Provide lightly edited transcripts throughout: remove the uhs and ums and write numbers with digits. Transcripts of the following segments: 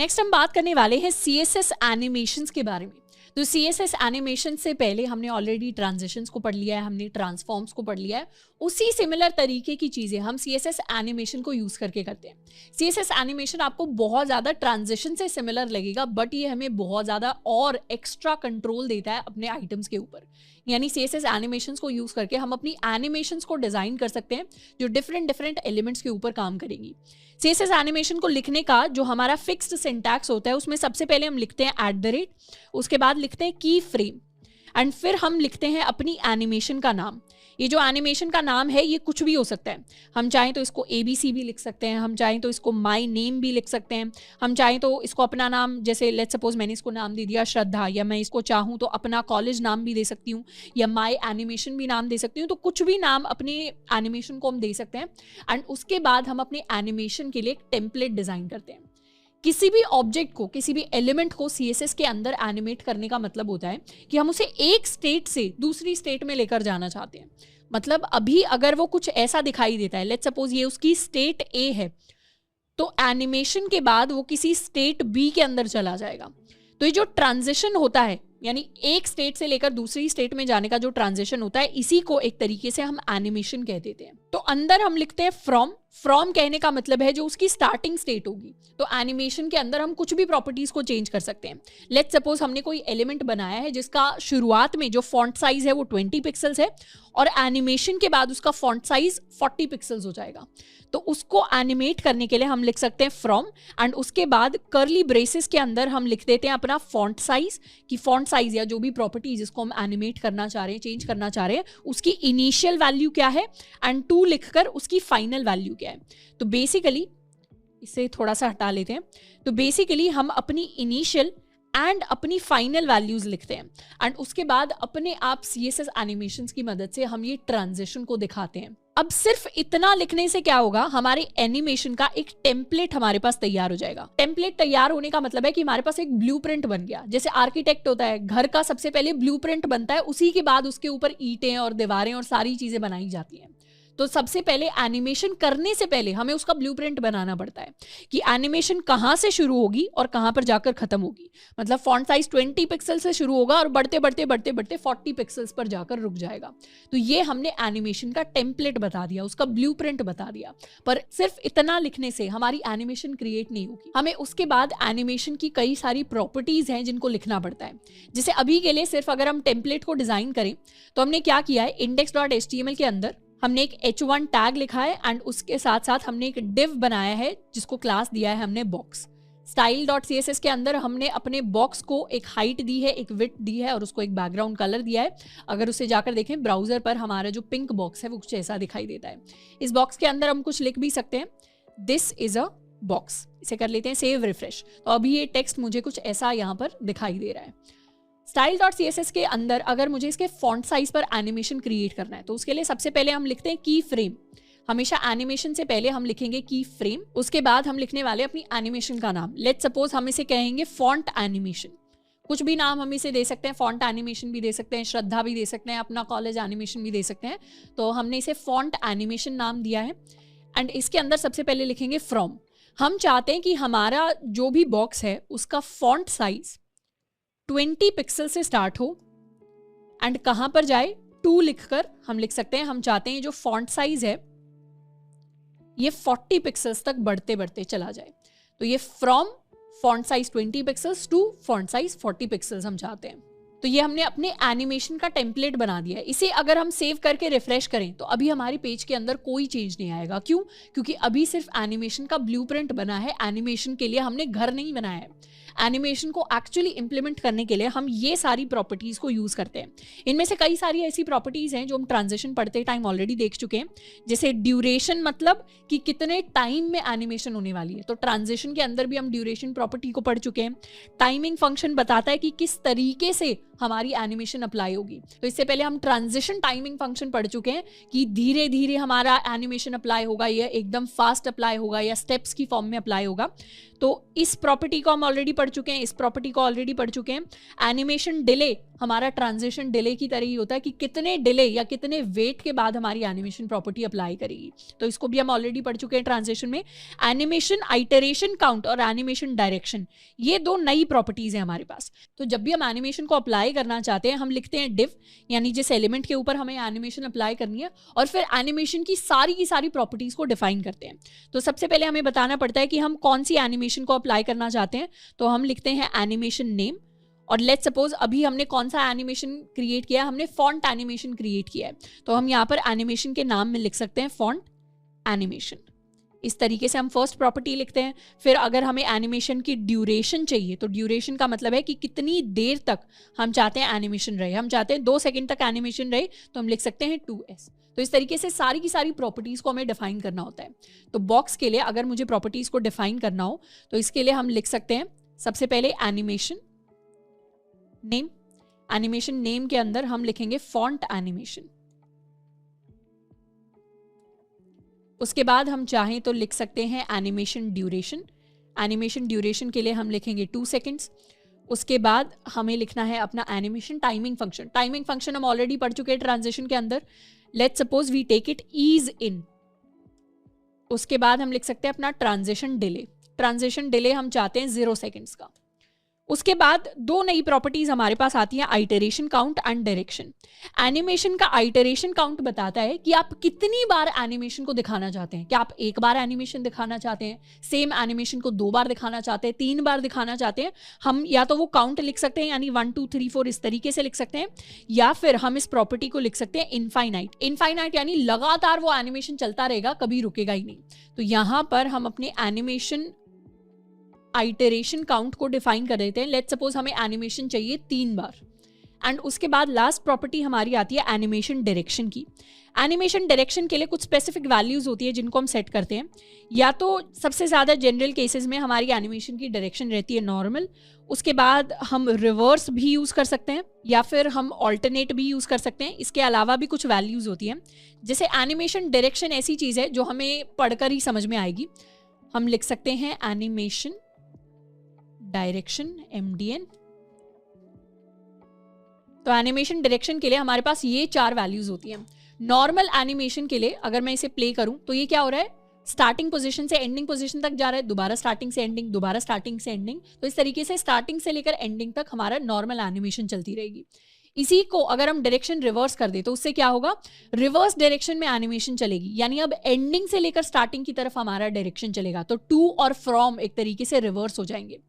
Next हम बात करने वाले हैं CSS एनिमेशंस के बारे में। तो CSS एनिमेशन से पहले हमने ऑलरेडी ट्रांजिशंस को पढ़ लिया है, हमने ट्रांसफॉर्म्स को पढ़ लिया है। उसी सिमिलर तरीके की चीज़ें हम CSS एनिमेशन को यूज़ करके करते हैं। CSS एनिमेशन आपको बहुत ज़्यादा ट्रांजिशन से सिमिलर लगेगा, बट ये हमें बहुत ज़्यादा और एक्स्ट्रा कंट्रोल देता है अपने आइटम्स के ऊपर। यानी CSS एनिमेशंस को यूज़ करके हम अपनी एनिमेशंस को डिज़ाइन कर सकते हैं जो डिफरेंट एलिमेंट्स के ऊपर काम करेंगी। CSS एनिमेशन को लिखने का जो हमारा फिक्स्ड सिंटैक्स होता है उसमें सबसे पहले हम लिखते हैं @, उसके बाद लिखते हैं की फ्रेम एंड फिर हम लिखते हैं अपनी एनिमेशन का नाम। ये जो एनिमेशन का नाम है ये कुछ भी हो सकता है। हम चाहें तो इसको ABC भी लिख सकते हैं, हम चाहें तो इसको माई नेम भी लिख सकते हैं, हम चाहें तो इसको अपना नाम, जैसे लेट्स सपोज मैंने इसको नाम दे दिया श्रद्धा, या मैं इसको चाहूँ तो अपना कॉलेज नाम भी दे सकती हूँ, या माई एनिमेशन भी नाम दे सकती हूँ। तो कुछ भी नाम अपने एनिमेशन को हम दे सकते हैं एंड उसके बाद हम अपने एनिमेशन के लिए एक टेम्पलेट डिज़ाइन करते हैं। किसी भी ऑब्जेक्ट को, किसी भी एलिमेंट को CSS के अंदर एनिमेट करने का मतलब होता है कि हम उसे एक स्टेट से दूसरी स्टेट में लेकर जाना चाहते हैं। मतलब अभी अगर वो कुछ ऐसा दिखाई देता है, लेट्स सपोज ये उसकी स्टेट A है, तो एनिमेशन के बाद वो किसी स्टेट B के अंदर चला जाएगा। तो ये जो ट्रांजिशन होता है, यानी एक स्टेट से लेकर दूसरी स्टेट में जाने का जो ट्रांजिशन होता है, इसी को एक तरीके से हम एनिमेशन कह देते हैं। तो अंदर हम लिखते हैं फ्रॉम कहने का मतलब है जो उसकी स्टार्टिंग स्टेट होगी। तो एनिमेशन के अंदर हम कुछ भी प्रॉपर्टीज को चेंज कर सकते हैं। लेट्स सपोज हमने कोई एलिमेंट बनाया है जिसका शुरुआत में जो फॉन्ट साइज है वो 20 पिक्सल्स है और एनिमेशन के बाद उसका फॉन्ट साइज 40 पिक्सल्स हो जाएगा। तो उसको एनिमेट करने के लिए हम लिख सकते हैं फ्रॉम एंड उसके बाद कर्ली ब्रेसेस के अंदर हम लिख देते हैं अपना फॉन्ट साइज, कि फॉन्ट साइज या जो भी प्रॉपर्टी जिसको हम एनिमेट करना चाह रहे हैं, चेंज करना चाह रहे हैं, उसकी इनिशियल वैल्यू क्या है एंड 2 लिखकर उसकी फाइनल वैल्यू क्या है। तो बेसिकली इसे थोड़ा सा हटा लेते हैं। तो बेसिकली हम अपनी इनिशियल एंड अपनी फाइनल वैल्यूज लिखते हैं एंड उसके बाद अपने आप CSS एनिमेशंस की मदद से हम ये ट्रांजिशन को दिखाते हैं। अब सिर्फ इतना लिखने से क्या होगा, हमारे एनिमेशन का एक टेम्पलेट हमारे पास तैयार हो जाएगा। टेम्पलेट तैयार होने का मतलब है कि हमारे पास एक ब्लूप्रिंट बन गया। जैसे आर्किटेक्ट होता है, घर का सबसे पहले ब्लूप्रिंट बनता है, उसी के बाद उसके ऊपर ईंटें और दीवारें और सारी चीजें बनाई जाती हैं। तो सबसे पहले एनिमेशन करने से पहले हमें उसका ब्लूप्रिंट बनाना पड़ता है कि एनिमेशन कहाँ से शुरू होगी और कहाँ पर जाकर खत्म होगी। मतलब फॉन्ट साइज 20 पिक्सल से शुरू होगा और बढ़ते बढ़ते 40 पिक्सल्स पर जाकर रुक जाएगा। तो ये हमने एनिमेशन का टेम्पलेट बता दिया, उसका ब्लूप्रिंट बता दिया। पर सिर्फ इतना लिखने से हमारी एनिमेशन क्रिएट नहीं होगी, हमें उसके बाद एनिमेशन की कई सारी प्रॉपर्टीज हैं जिनको लिखना पड़ता है। जैसे अभी के लिए सिर्फ अगर हम टेम्पलेट को डिजाइन करें तो हमने क्या किया है, index.html के अंदर हमने एक h1 टैग लिखा है एंड उसके साथ साथ हमने एक div बनाया है जिसको क्लास दिया है हमने बॉक्स। style.css के अंदर हमने अपने बॉक्स को एक हाइट दी है, एक विड्थ दी है और उसको एक बैकग्राउंड कलर दिया है। अगर उसे जाकर देखें ब्राउजर पर, हमारा जो पिंक बॉक्स है वो कुछ ऐसा दिखाई देता है। इस बॉक्स के अंदर हम कुछ लिख भी सकते हैं, दिस इज अ बॉक्स। इसे कर लेते हैं सेव, रिफ्रेश। तो अभी ये टेक्स्ट मुझे कुछ ऐसा यहाँ पर दिखाई दे रहा है। style.css के अंदर अगर मुझे इसके फॉन्ट साइज पर एनिमेशन क्रिएट करना है तो उसके लिए सबसे पहले हम लिखते हैं की फ्रेम। हमेशा एनिमेशन से पहले हम लिखेंगे की फ्रेम, उसके बाद हम लिखने वाले अपनी एनिमेशन का नाम। लेट्स सपोज हम इसे कहेंगे फॉन्ट एनिमेशन। कुछ भी नाम हम इसे दे सकते हैं, फॉन्ट एनिमेशन भी दे सकते हैं, श्रद्धा भी दे सकते हैं, अपना कॉलेज एनिमेशन भी दे सकते हैं। तो हमने इसे फॉन्ट एनिमेशन नाम दिया है एंड इसके अंदर सबसे पहले लिखेंगे फ्रॉम। हम चाहते हैं कि हमारा जो भी बॉक्स है उसका फॉन्ट साइज 20 पिक्सल से स्टार्ट हो एंड कहां पर जाए, 2 लिखकर हम लिख सकते हैं। हम चाहते हैं जो फॉन्ट साइज है ये 40 पिक्सल्स तक बढ़ते बढ़ते चला जाए। तो ये from font size 20 pixels to font size 40 pixels हम चाहते हैं। तो ये हमने अपने एनिमेशन का टेम्पलेट बना दिया है। इसे अगर हम सेव करके रिफ्रेश करें तो अभी हमारे पेज के अंदर कोई चेंज नहीं आएगा। क्यों? क्योंकि अभी सिर्फ एनिमेशन का ब्लूप्रिंट बना है, एनिमेशन के लिए हमने घर नहीं बनाया है। एनिमेशन को एक्चुअली इंप्लीमेंट करने के लिए हम ये सारी प्रॉपर्टीज को यूज करते हैं। इनमें से कई सारी ऐसी प्रॉपर्टीज हैं जो हम ट्रांजिशन पढ़ते टाइम ऑलरेडी देख चुके हैं। जैसे ड्यूरेशन, मतलब कि कितने टाइम में एनिमेशन होने वाली है, तो ट्रांजिशन के अंदर भी हम ड्यूरेशन प्रॉपर्टी को पढ़ चुके हैं। टाइमिंग फंक्शन बताता है कि किस तरीके से हमारी एनिमेशन अप्लाई होगी। तो इससे पहले हम ट्रांजिशन टाइमिंग फंक्शन पढ़ चुके हैं कि धीरे धीरे हमारा एनिमेशन अप्लाई होगा या एकदम फास्ट अप्लाई होगा या स्टेप्स की फॉर्म में अप्लाई होगा। तो इस प्रॉपर्टी को हम ऑलरेडी पढ़ पढ़ चुके हैं, इस प्रॉपर्टी को ऑलरेडी पढ़ चुके हैं। एनिमेशन डिले हमारा ट्रांजिशन डिले की तरह ही होता है कि कितने डिले या कितने वेट के बाद हमारी एनिमेशन प्रॉपर्टी अप्लाई करेगी, तो इसको भी हम ऑलरेडी पढ़ चुके हैं ट्रांजिशन में। एनिमेशन आइटरेशन काउंट और एनिमेशन डायरेक्शन, ये दो नई प्रॉपर्टीज है हमारे पास। तो जब भी हम एनिमेशन को अप्लाई करना चाहते हैं हम लिखते हैं डिव, यानी जिस एलिमेंट के ऊपर हमें एनिमेशन अप्लाई करनी है, और फिर एनिमेशन की सारी प्रॉपर्टीज को डिफाइन करते हैं। तो सबसे पहले हमें बताना पड़ता है कि हम कौन सी एनिमेशन को अप्लाई करना चाहते हैं, तो हम लिखते हैं एनिमेशन नेम। और लेट्स सपोज अभी हमने कौन सा एनिमेशन क्रिएट किया है, हमने फॉन्ट एनिमेशन क्रिएट किया है, तो हम यहाँ पर एनिमेशन के नाम में लिख सकते हैं फॉन्ट एनिमेशन। इस तरीके से हम फर्स्ट प्रॉपर्टी लिखते हैं। फिर अगर हमें एनिमेशन की ड्यूरेशन चाहिए, तो ड्यूरेशन का मतलब है कि कितनी देर तक हम चाहते हैं एनिमेशन रहे। हम चाहते हैं 2 सेकंड तक एनिमेशन रहे, तो हम लिख सकते हैं 2s। तो इस तरीके से सारी की सारी प्रॉपर्टीज़ को हमें डिफाइन करना होता है। तो बॉक्स के लिए अगर मुझे प्रॉपर्टीज़ को डिफाइन करना हो तो इसके लिए हम लिख सकते हैं सबसे पहले एनिमेशन नेम। एनिमेशन नेम के अंदर हम लिखेंगे फॉन्ट एनिमेशन। उसके बाद हम चाहें तो लिख सकते हैं एनिमेशन ड्यूरेशन। एनिमेशन ड्यूरेशन के लिए हम लिखेंगे 2 सेकेंड्स। उसके बाद हमें लिखना है अपना animation timing function. Timing function हम ऑलरेडी पढ़ चुके हैं ट्रांजिशन के अंदर। Let's suppose we take it ease in. उसके बाद हम लिख सकते हैं अपना ट्रांजिशन डिले। ट्रांजिशन डिले हम चाहते हैं 0 सेकेंड्स का। उसके बाद 2 नई प्रॉपर्टीज हमारे पास आती हैं, iteration count and direction. Animation का आइटरेशन काउंट बताता है कि आप कितनी बार एनिमेशन को दिखाना चाहते हैं। क्या आप 1 बार एनिमेशन दिखाना चाहते हैं, सेम एनिमेशन को 2 बार दिखाना चाहते हैं, 3 बार दिखाना चाहते हैं। हम या तो वो काउंट लिख सकते हैं, यानी 1 2 3 4 इस तरीके से लिख सकते हैं, या फिर हम इस प्रॉपर्टी को लिख सकते हैं इनफाइनाइट। इनफाइनाइट यानी लगातार वो एनिमेशन चलता रहेगा, कभी रुकेगा ही नहीं। तो यहाँ पर हम अपने एनिमेशन आइटरेशन काउंट को डिफाइन कर देते हैं। लेट्स सपोज हमें एनिमेशन चाहिए 3 बार। एंड उसके बाद लास्ट प्रॉपर्टी हमारी आती है एनिमेशन डायरेक्शन की। एनिमेशन डायरेक्शन के लिए कुछ स्पेसिफिक वैल्यूज होती है जिनको हम सेट करते हैं। या तो सबसे ज़्यादा जनरल केसेस में हमारी एनिमेशन की डायरेक्शन रहती है नॉर्मल, उसके बाद हम रिवर्स भी यूज़ कर सकते हैं, या फिर हम ऑल्टरनेट भी यूज़ कर सकते हैं। इसके अलावा भी कुछ वैल्यूज़ होती हैं। जैसे एनिमेशन डायरेक्शन ऐसी चीज़ है जो हमें पढ़कर ही समझ में आएगी। हम लिख सकते हैं एनिमेशन डायरेक्शन MDN। तो एनिमेशन डायरेक्शन के लिए हमारे पास ये 4 वैल्यूज होती हैं। नॉर्मल एनिमेशन के लिए अगर मैं इसे प्ले करूं तो ये क्या हो रहा है, स्टार्टिंग पोजीशन से एंडिंग पोजीशन तक जा रहा है, दोबारा स्टार्टिंग से एंडिंग, दोबारा स्टार्टिंग से एंडिंग। तो इस तरीके से स्टार्टिंग से लेकर एंडिंग तक हमारा नॉर्मल एनिमेशन चलती रहेगी। इसी को अगर हम डायरेक्शन रिवर्स कर दे तो उससे क्या होगा, रिवर्स डायरेक्शन में एनिमेशन चलेगी, यानी अब एंडिंग से लेकर स्टार्टिंग की तरफ हमारा डायरेक्शन चलेगा। तो टू और फ्रॉम एक तरीके से रिवर्स हो जाएंगे।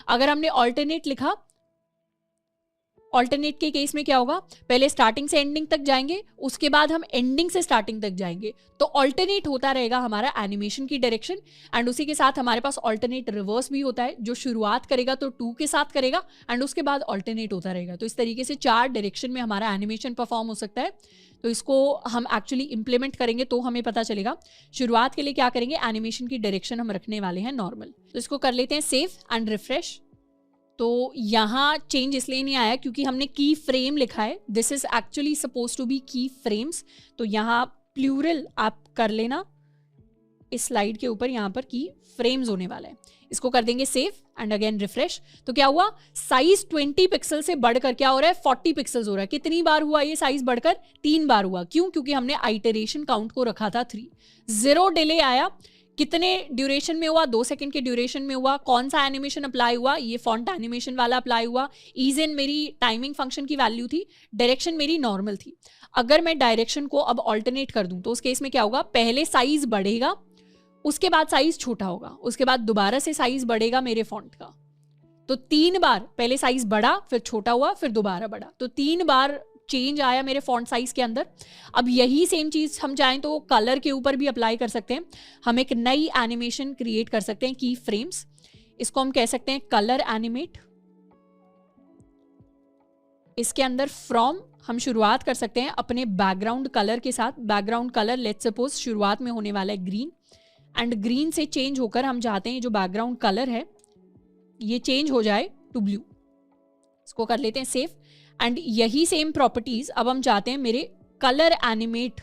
अगर हमने ऑल्टरनेट लिखा, ऑल्टरनेट के केस में क्या होगा, पहले स्टार्टिंग से एंडिंग तक जाएंगे, उसके बाद हम एंडिंग से स्टार्टिंग तक जाएंगे। तो ऑल्टरनेट होता रहेगा हमारा एनिमेशन की डायरेक्शन। एंड उसी के साथ हमारे पास ऑल्टरनेट रिवर्स भी होता है, जो शुरुआत करेगा तो 2 के साथ करेगा एंड उसके बाद ऑल्टरनेट होता रहेगा। तो इस तरीके से 4 डायरेक्शन में हमारा एनिमेशन परफॉर्म हो सकता है। तो इसको हम एक्चुअली इंप्लीमेंट करेंगे तो हमें पता चलेगा। शुरुआत के लिए क्या करेंगे, एनिमेशन की डायरेक्शन हम रखने वाले हैं नॉर्मल। तो इसको कर लेते हैं सेव एंड रिफ्रेश। तो यहाँ चेंज इसलिए नहीं आया क्योंकि हमने की फ्रेम लिखा है। This is actually suppose to be key frames. तो यहाँ प्लूरल आप कर लेना, इस स्लाइड के ऊपर यहाँ पर की फ्रेम्स होने वाला है। इसको कर देंगे सेव एंड अगेन रिफ्रेश। तो क्या हुआ, साइज 20 पिक्सल से बढ़कर क्या हो रहा है, 40 पिक्सल्स हो रहा है। कितनी बार हुआ ये साइज बढ़कर, 3 बार हुआ। क्यों, क्योंकि हमने आइटरेशन काउंट को रखा था 3। 0 डिले आया, कितने ड्यूरेशन में हुआ, 2 सेकंड के ड्यूरेशन में हुआ। कौन सा एनिमेशन अप्लाई हुआ, ये फॉन्ट एनिमेशन वाला अप्लाई हुआ। ईज इन मेरी टाइमिंग फंक्शन की वैल्यू थी, डायरेक्शन मेरी नॉर्मल थी। अगर मैं डायरेक्शन को अब ऑल्टरनेट कर दूं तो उस केस में क्या होगा, पहले साइज बढ़ेगा, उसके बाद साइज छोटा होगा, उसके बाद दोबारा से साइज बढ़ेगा मेरे फॉन्ट का। तो 3 बार पहले साइज बढ़ा, फिर छोटा हुआ, फिर दोबारा बढ़ा। तो 3 बार चेंज आया मेरे फॉन्ट साइज के अंदर। अब यही सेम चीज हम चाहें तो कलर के ऊपर भी अप्लाई कर सकते हैं। हम एक नई एनिमेशन क्रिएट कर सकते हैं, की फ्रेम्स। इसको हम कह सकते हैं कलर एनिमेट। इसके अंदर फ्रॉम हम शुरुआत कर सकते हैं अपने बैकग्राउंड कलर के साथ। बैकग्राउंड कलर लेट्स सपोज शुरुआत में होने वाला है ग्रीन, एंड ग्रीन से चेंज होकर हम चाहते हैं जो बैकग्राउंड कलर है ये चेंज हो जाए टू ब्लू। इसको कर लेते हैं सेव। एंड यही सेम प्रॉपर्टीज अब हम चाहते हैं मेरे कलर एनिमेट।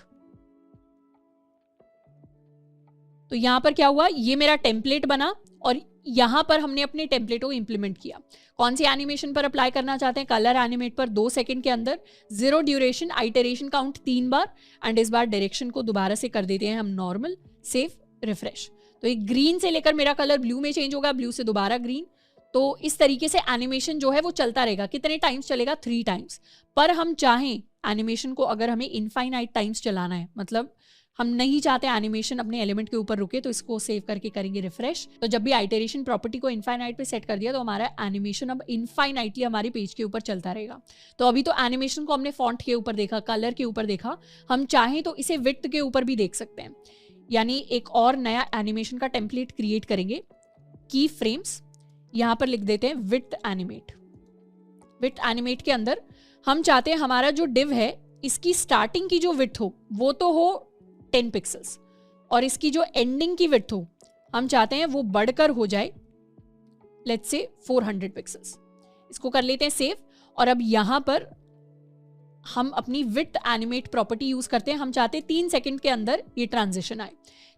तो यहां पर क्या हुआ, ये मेरा टेम्पलेट बना और यहाँ पर हमने अपने टेम्पलेट को इंप्लीमेंट किया। कौन सी एनिमेशन पर अप्लाई करना चाहते हैं? कलर एनिमेट पर 2 सेकंड के अंदर, 0 duration, iteration count 3 bar, and इस बार डायरेक्शन को दोबारा से कर देते हैं हम नॉर्मल, सेव, रिफ्रेश। तो एक ग्रीन से लेकर मेरा कलर ब्लू में चेंज होगा, ब्लू से दोबारा ग्रीन। तो इस तरीके से एनिमेशन जो है वो चलता रहेगा। कितने टाइम्स चलेगा? 3 टाइम्स। पर हम चाहें एनिमेशन को अगर हमें इनफाइनाइट टाइम्स चलाना है, मतलब हम नहीं चाहते एनिमेशन अपने एलिमेंट के ऊपर रुके, तो इसको सेव करके करेंगे रिफ्रेश। तो जब भी आइटरेशन प्रॉपर्टी को इनफाइनाइट पे सेट कर दिया तो हमारा एनिमेशन अब इनफाइनाइटली हमारे पेज के ऊपर चलता रहेगा। तो अभी तो एनिमेशन को हमने फॉन्ट के ऊपर देखा, कलर के ऊपर देखा, हम चाहें तो इसे विड्थ के ऊपर भी देख सकते हैं। यानी एक और नया एनिमेशन का टेम्पलेट क्रिएट करेंगे, की फ्रेम्स, यहाँ पर लिख देते हैं विड्थ एनिमेट। विड्थ एनिमेट के अंदर हम चाहते हैं हमारा जो डिव है इसकी स्टार्टिंग की जो विड्थ हो वो तो हो 10 पिक्सल्स, और इसकी जो एंडिंग की विड्थ हो हम चाहते हैं वो बढ़कर हो जाए लेट्स से 400 पिक्सल्स। इसको कर लेते हैं सेव। और अब यहां पर हम अपनी विड्थ एनिमेट प्रॉपर्टी यूज करते हैं। हम चाहते हैं 3 सेकंड के अंदर ये ट्रांजिशन आए।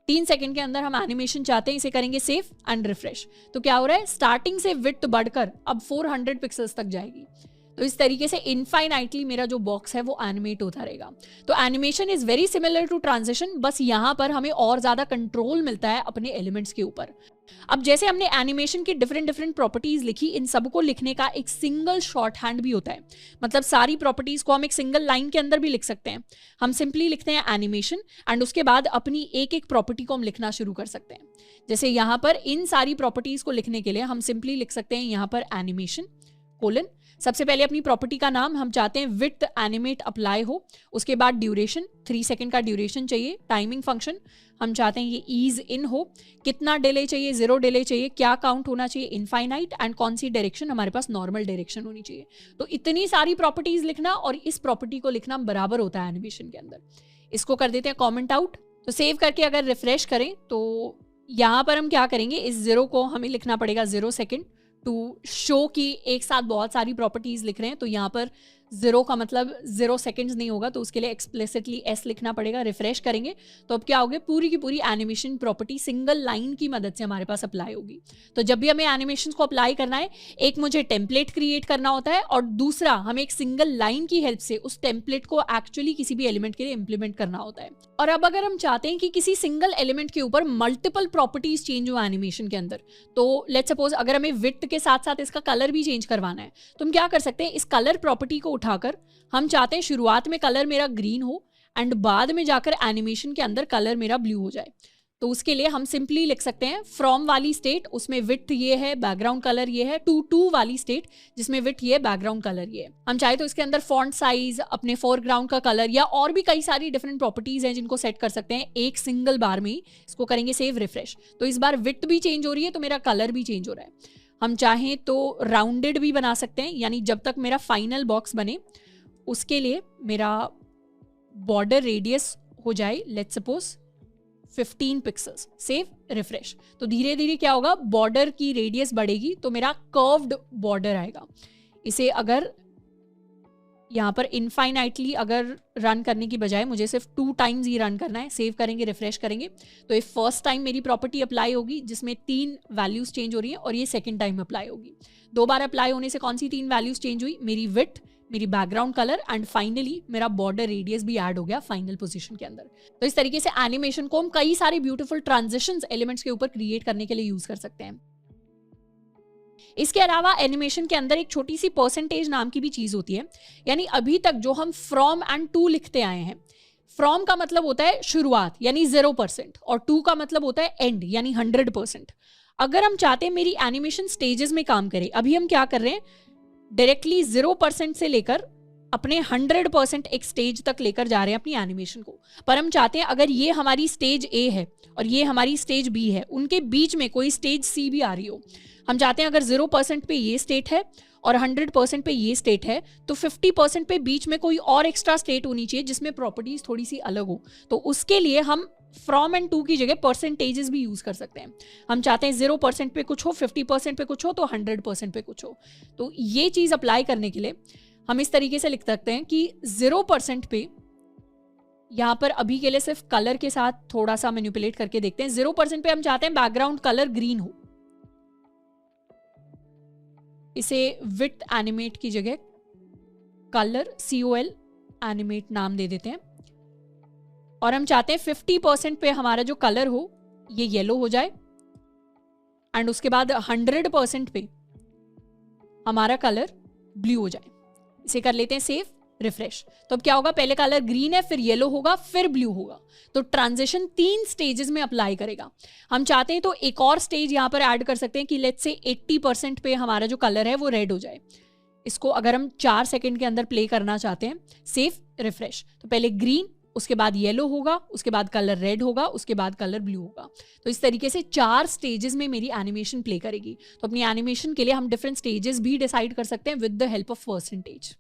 3 सेकंड के अंदर हम एनिमेशन चाहते हैं, इसे करेंगे सेव एंड रिफ्रेश। तो क्या हो रहा है? स्टार्टिंग से विड्थ बढ़कर अब 400 पिक्सल्स तक जाएगी। तो इस तरीके से इनफाइनाइटली मेरा जो बॉक्स है वो एनिमेट होता रहेगा। तो animation is very similar to transition, बस यहाँ पर हमें और ज्यादा कंट्रोल मिलता है अपने एलिमेंट्स के ऊपर। अब जैसे हमने एनिमेशन की डिफरेंट प्रॉपर्टीज लिखी, इन सबको लिखने का एक सिंगल शॉर्ट हैंड भी होता है। मतलब सारी प्रॉपर्टीज को हम एक सिंगल लाइन के अंदर भी लिख सकते हैं। हम सिंपली लिखते हैं एनिमेशन एंड उसके बाद अपनी एक एक प्रॉपर्टी को हम लिखना शुरू कर सकते हैं। जैसे यहाँ पर इन सारी प्रॉपर्टीज को लिखने के लिए हम सिंपली लिख सकते हैं यहाँ पर एनिमेशन कोलन, सबसे पहले अपनी प्रॉपर्टी का नाम हम चाहते हैं विड्थ एनिमेट अप्लाई हो, उसके बाद ड्यूरेशन 3 सेकंड का ड्यूरेशन चाहिए, टाइमिंग फंक्शन हम चाहते हैं ये ईज इन हो, कितना डिले चाहिए? 0 डिले चाहिए, क्या काउंट होना चाहिए? इनफाइनाइट, एंड कौन सी डायरेक्शन? हमारे पास नॉर्मल डायरेक्शन होनी चाहिए। तो इतनी सारी प्रॉपर्टीज लिखना और इस प्रॉपर्टी को लिखना बराबर होता है एनिमेशन के अंदर। इसको कर देते हैं कॉमेंट आउट। तो सेव करके अगर रिफ्रेश करें तो यहाँ पर हम क्या करेंगे, इस 0 को हमें लिखना पड़ेगा 0 सेकेंड टू शो कि एक साथ बहुत सारी प्रॉपर्टीज लिख रहे हैं। तो यहाँ पर 0 का मतलब 0 सेकेंड्स नहीं होगा, तो उसके लिए एक्सप्लिसिटली S लिखना पड़ेगा। रिफ्रेश करेंगे तो अब क्या होगा, पूरी की पूरी एनिमेशन प्रॉपर्टी सिंगल लाइन की मदद से हमारे पास अप्लाई होगी। तो जब भी हमें एनिमेशन को अप्लाई करना है, एक मुझे टेम्पलेट क्रिएट करना होता है और दूसरा हमें एक सिंगल लाइन की हेल्प से उस टेम्पलेट को एक्चुअली किसी भी एलिमेंट के लिए इंप्लीमेंट करना होता है। और अब अगर हम चाहते हैं कि किसी सिंगल एलिमेंट के ऊपर मल्टीपल प्रॉपर्टीज चेंज हो एनिमेशन के अंदर, तो लेट्स सपोज अगर हमें विड्थ के साथ साथ इसका कलर भी चेंज करवाना है, तो हम क्या कर सकते हैं, इस कलर प्रॉपर्टी को उठाकर हम चाहते हैं शुरुआत में कलर मेरा ग्रीन हो एंड बाद में जाकर एनिमेशन के अंदर कलर मेरा ब्लू हो जाए। तो उसके लिए हम सिंपली लिख सकते हैं फ्रॉम वाली स्टेट, उसमें विड्थ ये है, बैकग्राउंड कलर ये है, टू वाली स्टेट जिसमें विड्थ ये है, बैकग्राउंड कलर ये है। हम चाहे तो इसके अंदर फॉन्ट साइज, अपने फोरग्राउंड का कलर या और भी कई सारी डिफरेंट प्रॉपर्टीज हैं जिनको सेट कर सकते हैं एक सिंगल बार में ही। इसको करेंगे सेव, रिफ्रेश। तो इस बार विड्थ भी चेंज हो रही है तो मेरा कलर भी चेंज हो रहा है। हम चाहें तो राउंडेड भी बना सकते हैं, यानी जब तक मेरा फाइनल बॉक्स बने उसके लिए मेरा बॉर्डर रेडियस हो जाए let's suppose 15 pixels. Save, refresh. तो धीरे धीरे क्या होगा, बॉर्डर की रेडियस बढ़ेगी तो मेरा कर्व्ड बॉर्डर आएगा। इसे अगर यहाँ पर इनफाइनाइटली अगर रन करने की बजाय मुझे सिर्फ 2 टाइम्स ही रन करना है, सेव करेंगे, रिफ्रेश करेंगे तो ये फर्स्ट टाइम मेरी प्रॉपर्टी अप्लाई होगी जिसमें 3 वैल्यूज चेंज हो रही है, और ये सेकंड टाइम अप्लाई होगी। 2 बार अप्लाई होने से कौन सी 3 वैल्यूज चेंज हुई, मेरी विड्थ, मेरी बैकग्राउंड कलर एंड फाइनली मेरा बॉर्डर रेडियस भी ऐड हो गया फाइनल पोजीशन के अंदर। तो इस तरीके से एनिमेशन को हम कई सारे ब्यूटीफुल ट्रांजिशंस एलिमेंट्स के ऊपर क्रिएट करने के लिए यूज कर सकते हैं। इसके अलावा एनिमेशन के अंदर एक छोटी सी परसेंटेज नाम की भी चीज होती है, यानी अभी तक जो हम फ्रॉम एंड टू लिखते आए हैं, फ्रॉम का मतलब होता है शुरुआत यानी 0% और टू का मतलब होता है एंड यानी 100%। अगर हम चाहते हैं मेरी एनिमेशन स्टेजेस में काम करे, अभी हम क्या कर रहे हैं, डायरेक्टली 0% से लेकर अपने 100% एक स्टेज तक लेकर जा रहे हैं अपनी एनिमेशन को। पर हम चाहते हैं अगर ये हमारी स्टेज A है और ये हमारी स्टेज B है, उनके बीच में कोई स्टेज C भी आ रही हो, हम चाहते हैं अगर 0% पे ये स्टेट है और 100% पे ये स्टेट है तो 50% पे बीच में कोई और एक्स्ट्रा स्टेट होनी चाहिए जिसमें प्रॉपर्टीज थोड़ी सी अलग हो। तो उसके लिए हम फ्रॉम एंड टू की जगह परसेंटेजेस भी यूज कर सकते हैं। हम चाहते हैं 0% पे कुछ हो, 50% पे कुछ हो, तो 100% पे कुछ हो। तो ये चीज अप्लाई करने के लिए हम इस तरीके से लिख सकते हैं कि 0% पे यहाँ पर अभी के लिए सिर्फ कलर के साथ थोड़ा सा मैनिपुलेट करके देखते हैं। 0% पे हम चाहते हैं बैकग्राउंड कलर ग्रीन हो, इसे विथ एनिमेट की जगह कलर COL एनिमेट नाम दे देते हैं, और हम चाहते हैं 50% पे हमारा जो कलर हो ये येलो हो जाए, एंड उसके बाद 100% पे हमारा कलर ब्लू हो जाए। इसे कर लेते हैं सेव, रिफ्रेश। तो अब क्या होगा, पहले कलर ग्रीन है, फिर येलो होगा, फिर ब्लू होगा। तो ट्रांजिशन 3 स्टेजेस में अप्लाई करेगा। हम चाहते हैं तो एक और स्टेज यहां पर ऐड कर सकते हैं कि लेट्स से 80% पे हमारा जो कलर है वो रेड हो जाए। इसको अगर हम 4 सेकंड के अंदर प्ले करना चाहते हैं, सेव, रिफ्रेश। तो पहले ग्रीन, उसके बाद येलो होगा, उसके बाद कलर रेड होगा, उसके बाद कलर ब्लू होगा। तो इस तरीके से 4 स्टेजेस में मेरी एनिमेशन प्ले करेगी। तो अपनी एनिमेशन के लिए हम डिफरेंट स्टेजेस भी डिसाइड कर सकते हैं with the help of percentage.